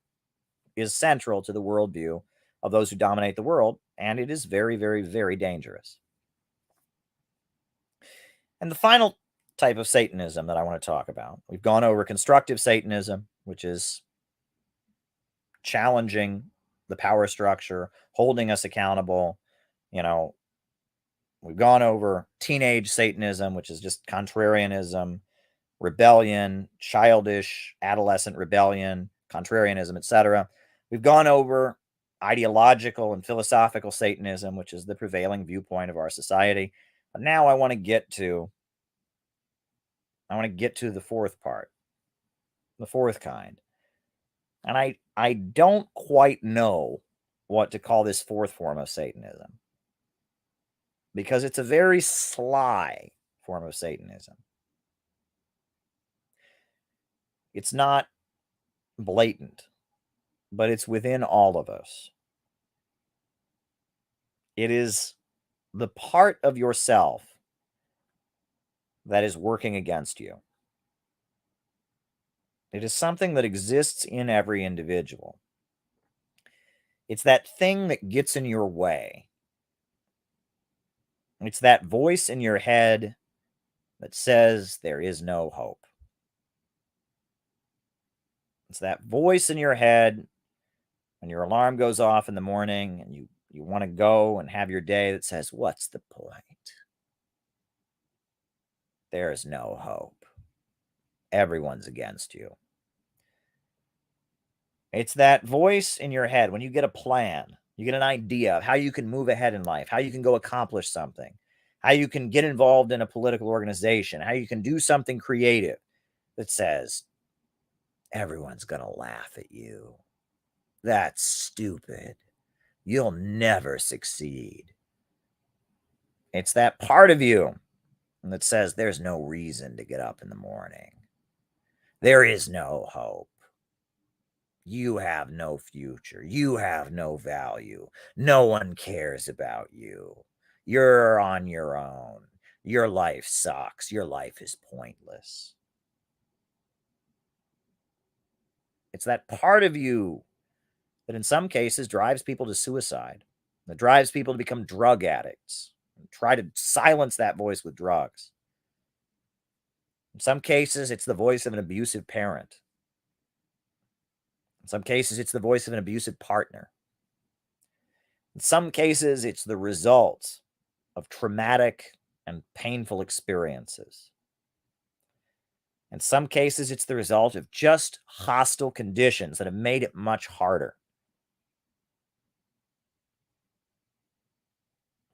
is central to the worldview of those who dominate the world, and it is very, very, very dangerous. And the final type of Satanism that I want to talk about, we've gone over constructive Satanism, which is challenging the power structure, holding us accountable. We've gone over teenage Satanism, which is just contrarianism, rebellion, childish adolescent rebellion, contrarianism, etc. We've gone over ideological and philosophical Satanism, which is the prevailing viewpoint of our society. But now I want to get to the fourth part, the fourth kind. And I don't quite know what to call this fourth form of Satanism, because it's a very sly form of Satanism. It's not blatant, but it's within all of us. It is the part of yourself that is working against you. It is something that exists in every individual. It's that thing that gets in your way. It's that voice in your head that says there is no hope. It's that voice in your head when your alarm goes off in the morning and you want to go and have your day that says, what's the point? There's no hope. Everyone's against you. It's that voice in your head when you get a plan, you get an idea of how you can move ahead in life, how you can go accomplish something, how you can get involved in a political organization, how you can do something creative that says, everyone's going to laugh at you. That's stupid. You'll never succeed. It's that part of you that says there's no reason to get up in the morning. There is no hope. You have no future. You have no value. No one cares about you. You're on your own. Your life sucks. Your life is pointless. It's that part of you that in some cases drives people to suicide, that drives people to become drug addicts, and try to silence that voice with drugs. In some cases, it's the voice of an abusive parent. In some cases, it's the voice of an abusive partner. In some cases, it's the result of traumatic and painful experiences. In some cases, it's the result of just hostile conditions that have made it much harder.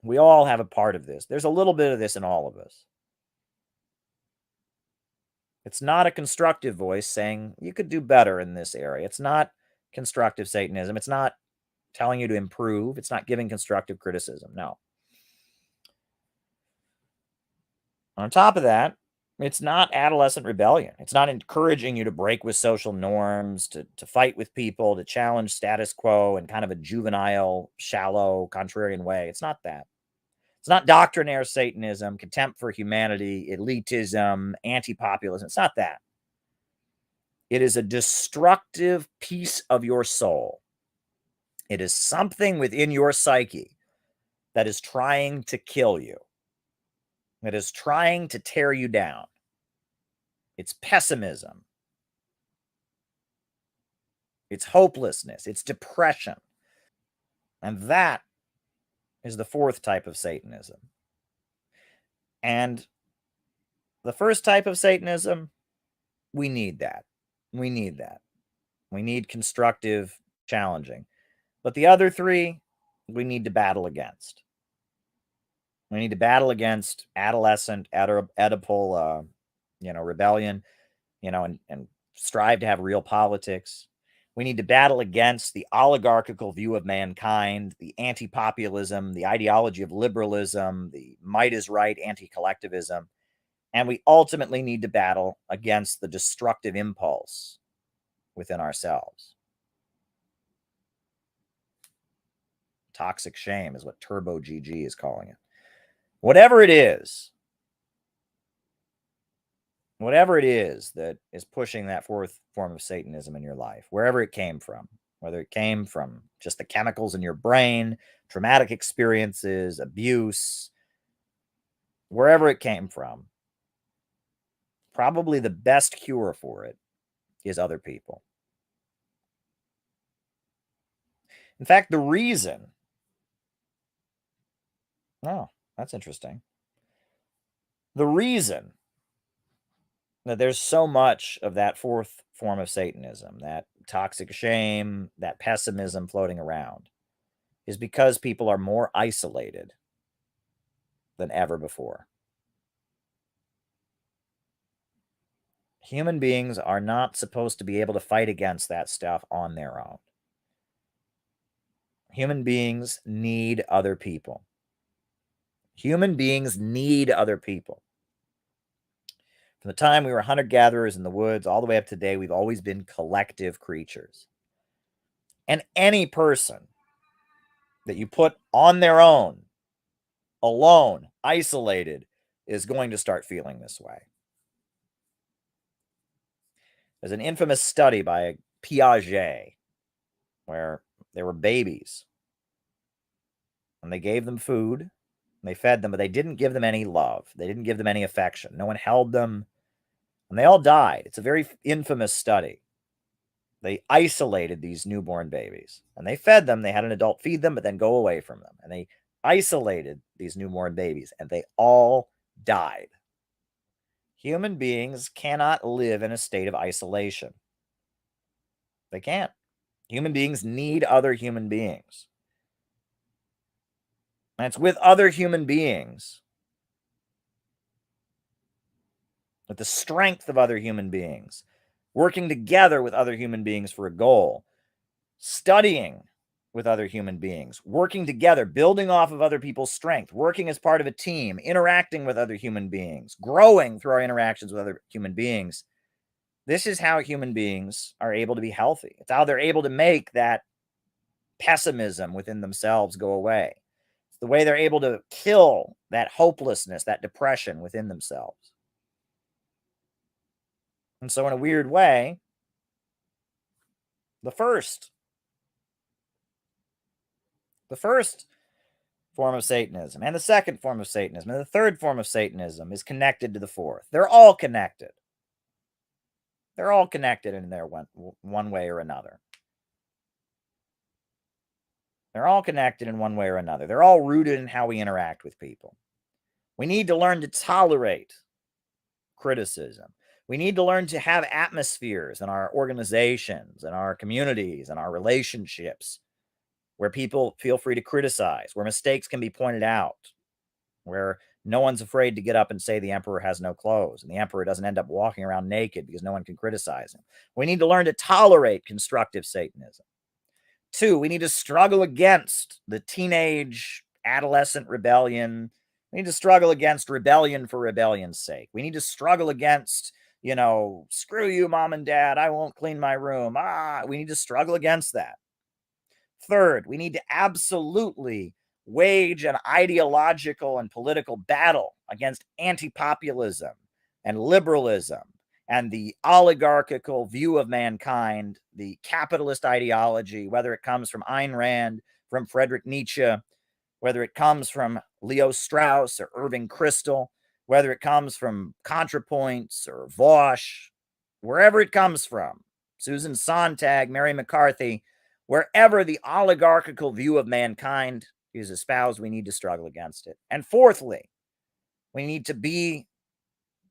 We all have a part of this. There's a little bit of this in all of us. It's not a constructive voice saying you could do better in this area. It's not constructive Satanism. It's not telling you to improve. It's not giving constructive criticism. No. On top of that, it's not adolescent rebellion. It's not encouraging you to break with social norms, to fight with people, to challenge status quo in kind of a juvenile, shallow, contrarian way. It's not that. It's not doctrinaire Satanism, contempt for humanity, elitism, anti-populism. It's not that. It is a destructive piece of your soul. It is something within your psyche that is trying to kill you, that is trying to tear you down. It's pessimism. It's hopelessness. It's depression. And that is the fourth type of Satanism. And the first type of Satanism, we need that. We need that. We need constructive challenging. But the other three, we need to battle against. We need to battle against adolescent, Oedipal, rebellion, and strive to have real politics. We need to battle against the oligarchical view of mankind, the anti-populism, the ideology of liberalism, the might is right, anti-collectivism. And we ultimately need to battle against the destructive impulse within ourselves. Toxic shame is what Turbo GG is calling it. Whatever it is that is pushing that fourth form of Satanism in your life, wherever it came from, whether it came from just the chemicals in your brain, traumatic experiences, abuse, wherever it came from, probably the best cure for it is other people. In fact, the reason, that's interesting. The reason that there's so much of that fourth form of Satanism, that toxic shame, that pessimism floating around, is because people are more isolated than ever before. Human beings are not supposed to be able to fight against that stuff on their own. Human beings need other people. Human beings need other people. From the time we were hunter-gatherers in the woods all the way up to today, we've always been collective creatures. And any person that you put on their own, alone, isolated, is going to start feeling this way. There's an infamous study by Piaget where there were babies and they gave them food and they fed them, but they didn't give them any love. They didn't give them any affection. No one held them and they all died. It's a very infamous study. They isolated these newborn babies and they fed them. They had an adult feed them, but then go away from them. And they isolated these newborn babies and they all died. Human beings cannot live in a state of isolation. They can't. Human beings need other human beings. And it's with other human beings, with the strength of other human beings, working together with other human beings for a goal, studying with other human beings, working together, building off of other people's strength, working as part of a team, interacting with other human beings, growing through our interactions with other human beings. This is how human beings are able to be healthy. It's how they're able to make that pessimism within themselves go away. It's the way they're able to kill that hopelessness, that depression within themselves. And so in a weird way, the first form of Satanism, and the second form of Satanism, and the third form of Satanism is connected to the fourth. They're all connected. They're all connected in their one way or another. They're all connected in one way or another. They're all rooted in how we interact with people. We need to learn to tolerate criticism. We need to learn to have atmospheres in our organizations, in our communities, in our relationships where people feel free to criticize, where mistakes can be pointed out, where no one's afraid to get up and say the emperor has no clothes, and the emperor doesn't end up walking around naked because no one can criticize him. We need to learn to tolerate constructive Satanism. 2, we need to struggle against the teenage adolescent rebellion. We need to struggle against rebellion for rebellion's sake. We need to struggle against, screw you, mom and dad, I won't clean my room. We need to struggle against that. 3rd, we need to absolutely wage an ideological and political battle against anti-populism and liberalism and the oligarchical view of mankind, the capitalist ideology, whether it comes from Ayn Rand, from Friedrich Nietzsche, whether it comes from Leo Strauss or Irving Kristol, whether it comes from ContraPoints or Vosch, wherever it comes from, Susan Sontag, Mary McCarthy, wherever the oligarchical view of mankind is espoused, we need to struggle against it. And 4thly, we need to be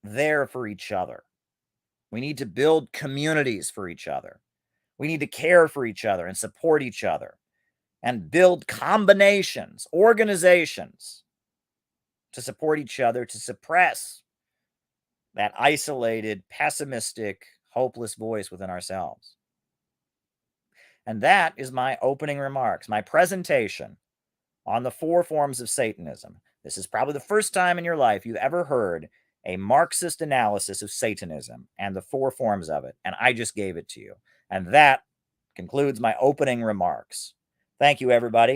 there for each other. We need to build communities for each other. We need to care for each other and support each other and build combinations, organizations to support each other, to suppress that isolated, pessimistic, hopeless voice within ourselves. And that is my opening remarks, my presentation on the 4 forms of Satanism. This is probably the first time in your life you've ever heard a Marxist analysis of Satanism and the 4 forms of it, and I just gave it to you. And that concludes my opening remarks. Thank you, everybody.